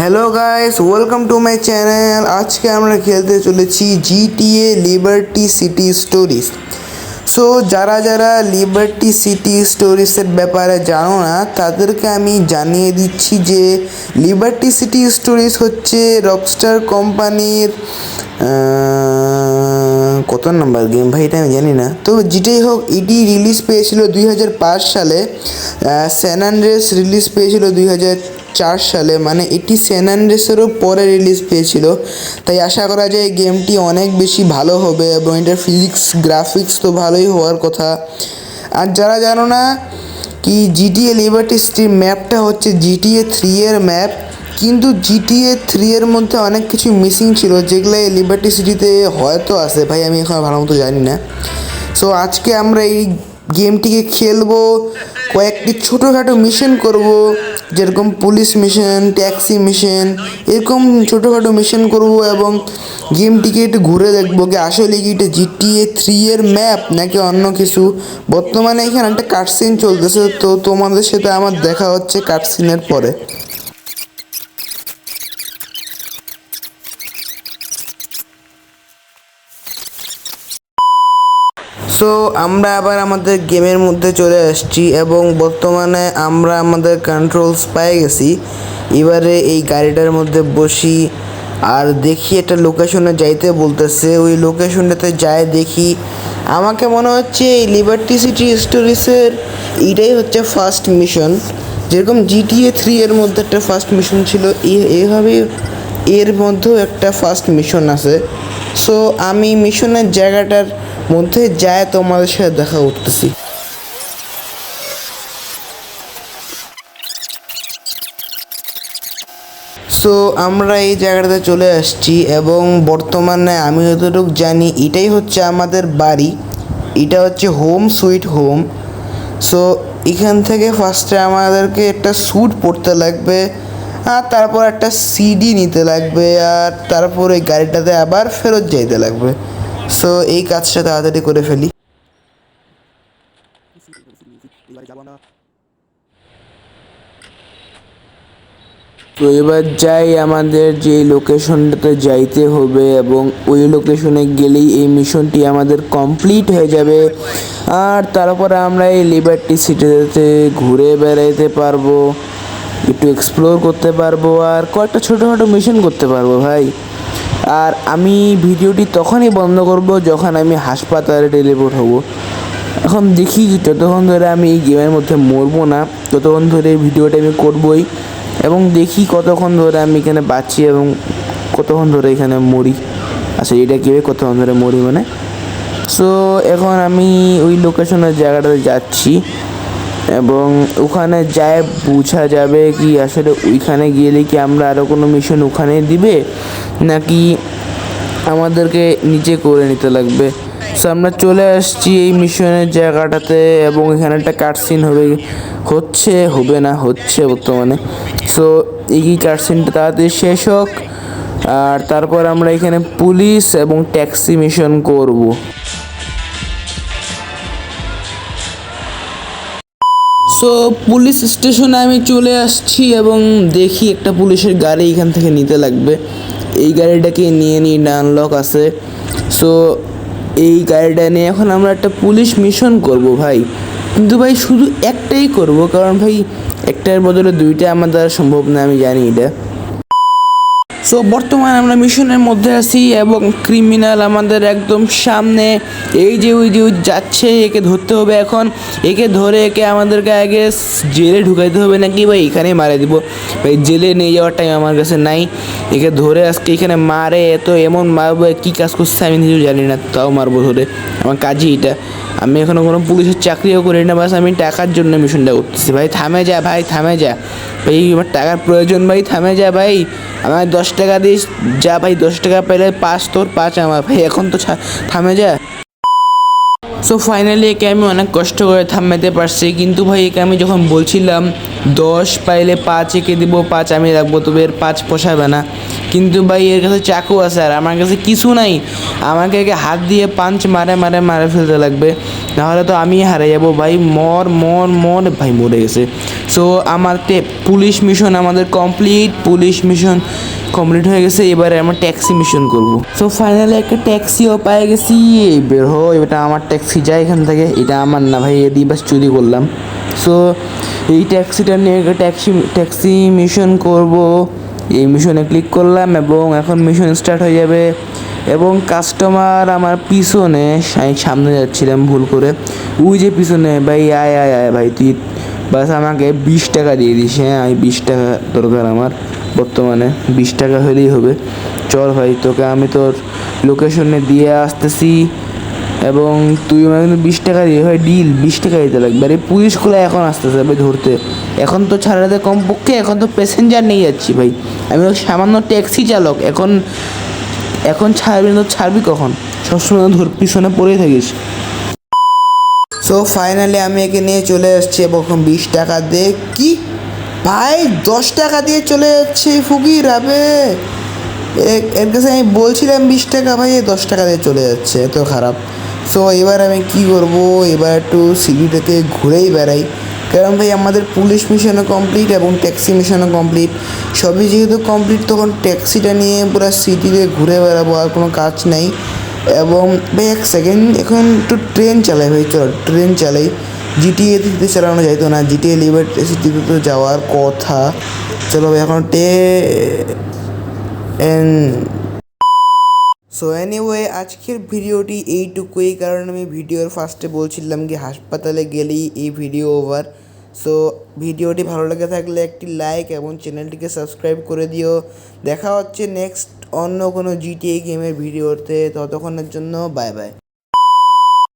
Hello guys, welcome to my channel. আজকে আমরা খেলতে চলেছি GTA liberty city stories. So যারা যারা লিবার্টি সিটি স্টোরিজের ব্যাপারে জানো না, তাদেরকে আমি জানিয়ে দিচ্ছি যে লিবার্টি সিটি স্টোরিজ হচ্ছে রকস্টার কোম্পানির কত নাম্বার গেম ভাই, এটা আমি জানি না। তো যেটাই হোক, এটি রিলিজ পেয়েছিল 2005 সালে। স্যান আন্দ্রেস রিলিজ পেয়েছিল 2004 সালে, মানে এটি স্যান আন্দ্রেসেরও পরে রিলিজ পেয়েছিল। তাই আশা করা যায় গেমটি অনেক বেশি ভালো হবে এবং এটার ফিজিক্স গ্রাফিক্স তো ভালোই হওয়ার কথা। আর যারা জানো না কি, GTA লিবার্টি সিটির ম্যাপটা হচ্ছে GTA 3 এর ম্যাপ, কিন্তু GTA 3 এর মধ্যে অনেক কিছু মিসিং ছিল, যেগুলো এই লিবার্টি সিটিতে হয়তো আছে ভাই, আমি এখন ভালো মতো জানি না। সো আজকে আমরা এই গেমটিকে খেলবো, কয়েকটি ছোটোখাটো মিশন করব, যেরকম পুলিশ মিশন, ট্যাক্সি মিশন, এরকম ছোটোখাটো মিশন করব এবং গেমটিকে একটু ঘুরে দেখবো কি আসলে কি এটা GTA 3 এর ম্যাপ নাকি অন্য কিছু। বর্তমানে এখানে একটা কাটসিন চলতেছে, তো তোমাদের সাথে আমার দেখা হচ্ছে কাটসিনের পরে। সো আমরা আবার আমাদের গেমের মধ্যে চলে আসছি এবং বর্তমানে আমরা আমাদের কন্ট্রোলস পেয়ে গেছি। এবারে এই গাড়িটার মধ্যে বসি আর দেখি একটা লোকেশনে যাইতে বলতেছে, ওই লোকেশনটাতে যায় দেখি। আমাকে মনে হচ্ছে এই লিবার্টি সিটি স্টোরিজের এটাই হচ্ছে ফার্স্ট মিশন, যেরকম GTA 3 এর মধ্যে একটা ফার্স্ট মিশন ছিল, এইভাবে এর মধ্যেও একটা ফার্স্ট মিশন আছে। সো আমি মিশনের জায়গাটার মধ্যে যায় তোমাদের সাথে দেখা করতেছি। সো আমরা এই জায়গাটাতে চলে আসছি এবং বর্তমানে আমি যতটুকু জানি এটাই হচ্ছে আমাদের বাড়ি, এটা হচ্ছে হোম সুইট হোম। সো এখান থেকে ফার্স্টে আমাদেরকে একটা স্যুট পরতে লাগবে, আর তারপর একটা সিডি নিতে লাগবে, আর তারপর ওই গাড়িটাতে আবার ফেরত যাইতে লাগবে। সো এই কাজটা তাড়াতাড়ি করে ফেলি। তো এবার যাই আমাদের যে লোকেশনটাতে যাইতে হবে এবং ওই লোকেশনে গেলেই এই মিশনটি আমাদের কমপ্লিট হয়ে যাবে। আর তারপরে আমরা এই লিবার্টি সিটিতে ঘুরে বেড়াইতে পারবো, একটু এক্সপ্লোর করতে পারবো আর কয়েকটা ছোটোখাটো মিশন করতে পারবো ভাই। আর আমি ভিডিওটি তখনই বন্ধ করব যখন আমি হাসপাতালে টেলিপোর্ট হব। এখন দেখি যতক্ষণ ধরে আমি এই গেমের মধ্যে মরবো না, ততক্ষণ ধরে এই ভিডিওটা আমি করবই এবং দেখি কতক্ষণ ধরে আমি এখানে বাঁচি এবং কতক্ষণ ধরে এখানে মরি। আচ্ছা, এটা কীভাবে কতক্ষণ ধরে মরি মানে। সো এখন আমি ওই লোকেশনের জায়গাটাতে যাচ্ছি এবং ওখানে যায় বোঝা যাবে কি আসলে ওইখানে গেলে কি আমরা আরও কোনো মিশন ওখানে দিবে নাকি আমাদেরকে নিচে করে নিতে লাগবে। সো আমরা চলে আসছি এই মিশনের জায়গাটাতে এবং এখানে একটা কাটসিন হবে না বর্তমানে। সো এই কাটসিনটা তাড়াতাড়ি শেষ হোক আর তারপর আমরা এখানে পুলিশ এবং ট্যাক্সি মিশন করব। সো পুলিশ স্টেশনে আমি চলে আসছি এবং দেখি একটা পুলিশের গাড়ি এখান থেকে নিতে লাগবে। এই গাড়িটাকে নিয়ে নিই, আনলক আছে। সো এই গাড়িটা নিয়ে এখন আমরা একটা পুলিশ মিশন করব ভাই, কিন্তু ভাই শুধু একটাই করব, কারণ ভাই একটার বদলে দুইটা আমার দ্বারা সম্ভব না, আমি জানি এটা। সো বর্তমানে আমরা মিশনের মধ্যে আছি এবং ক্রিমিনাল আমাদের একদম সামনে। এই যে ওই যাচ্ছে, একে ধরতে হবে। এখন একে ধরে একে আমাদেরকে আগে জেলে ঢুকাইতে হবে নাকি ভাই এখানেই মারে দিব ভাই, জেলে নিয়ে যাওয়ার টাইম আমার কাছে নাই। একে ধরে আজকে এখানে মারে তো এমন মারবো, কী কাজ করছে আমি নিজেও জানি না, তাও মারবো ধরে। আমার কাজই এটা। আমি এখনও কোনো পুলিশের চাকরিও করি না, বাস আমি টাকার জন্য মিশনটা করতেছি। ভাই থামে যা, ভাই থামে যা, ভাই আমার টাকার প্রয়োজন, ভাই থামে যা ভাই। আমার 10 টাকা দিস যা ভাই, 10 টাকা পেলে 5 তোর 5 আমার ভাই, এখন তো থামে যা। সো ফাইনালি একে আমি অনেক কষ্ট করে থামাতে পারছি, কিন্তু ভাই একে আমি যখন বলছিলাম 10 পাইলে 5 একে দিব, 5 আমি রাখবো, তবে এর 5 পোষাবে না। কিন্তু ভাই এর কাছে চাকু আছে আর আমার কাছে কিছু নাই। আমাকে একে হাত দিয়ে পাঞ্চ মারে ফেলতে লাগবে, নাহলে তো আমি হারে যাবো ভাই। মর মর মর ভাই, মরে গেছে। সো আমার পুলিশ মিশন আমাদের পুলিশ মিশন কমপ্লিট হয়ে গেছে। এবারে আমরা ট্যাক্সি মিশন করব। সো ফাইনালি একটা ট্যাক্সিও পেয়ে গেছি। বের হো, এটা আমার ট্যাক্সি, যায় এখান থেকে। এটা আমার না ভাই, এদি বাস চুরি করলাম। সো এই ট্যাক্সিটা নিয়ে ট্যাক্সি মিশন করব। এই মিশনে ক্লিক করলাম এবং এখন মিশন স্টার্ট হয়ে যাবে। এবং কাস্টমার আমার পিছনে, আমি সামনে যাচ্ছিলাম ভুল করে, ওই যে পিছনে ভাই, আয় আয় আয় ভাই, তুই বাস আমাকে 20 টাকা দিয়ে দিস। হ্যাঁ, আমি 20 টাকা দরকার আমার বর্তমানে, 20 টাকা হলেই হবে। চল ভাই, তোকে আমি তোর লোকেশনে দিয়ে আসতেছি এবং তুই আমাকে কিন্তু 20 টাকা দিয়ে ভাই, ডিল 20 টাকা দিতে লাগবে। আর এই পুলিশগুলো এখন আসতেছে ভাই ধরতে। এখন তো ছাড়াতে কমপক্ষে, এখন তো প্যাসেঞ্জার নিয়ে যাচ্ছি ভাই, আমি সামান্য ট্যাক্সি চালক। এখন ছাড়বি না তো ছাড়বি কখন? সবসময় ধর পিছনে পড়েই থাকিস। সো ফাইনালি আমি একে নিয়ে চলে আসছি এবং 20 টাকা দিয়ে কি ভাই 10 টাকা দিয়ে চলে যাচ্ছে ফকির। আবে এর কাছে আমি বলছিলাম 20 টাকা, ভাই 10 টাকা দিয়ে চলে যাচ্ছে, এত খারাপ। সো এবার আমি কি করব, এবার একটু সিটি থেকে ঘুরেই বেড়াই, কারণ ভাই আমাদের পুলিশ মিশনও কমপ্লিট এবং ট্যাক্সি মিশনও কমপ্লিট। সবই যেহেতু কমপ্লিট, তখন ট্যাক্সিটা নিয়ে পুরো সিটিতে ঘুরে বেড়াবো, আর কোনো কাজ নেই। এবং ভাই এক সেকেন্ড, এখন একটু ট্রেন চালাই ভাই, চল ট্রেন চালাই। জিটিএতে চালানো যাইতো না, জিটিএ লিবার্টি সিটিতে তো যাওয়ার কথা। চলো ভাই এখন সো এনিওয়ে আজকের ভিডিওটি এইটুকুই, কারণ আমি ভিডিওর ফার্স্টে বলছিলাম কি হাসপাতালে গেলেই এই ভিডিও ওভার। সো ভিডিওটি ভালো লেগে থাকলে একটি লাইক এবং চ্যানেলটিকে সাবস্ক্রাইব করে দিও। দেখা হচ্ছে নেক্সট অন্য কোনো জিটিএ গেমের ভিডিওতে, ততক্ষণের জন্য বাই বাই।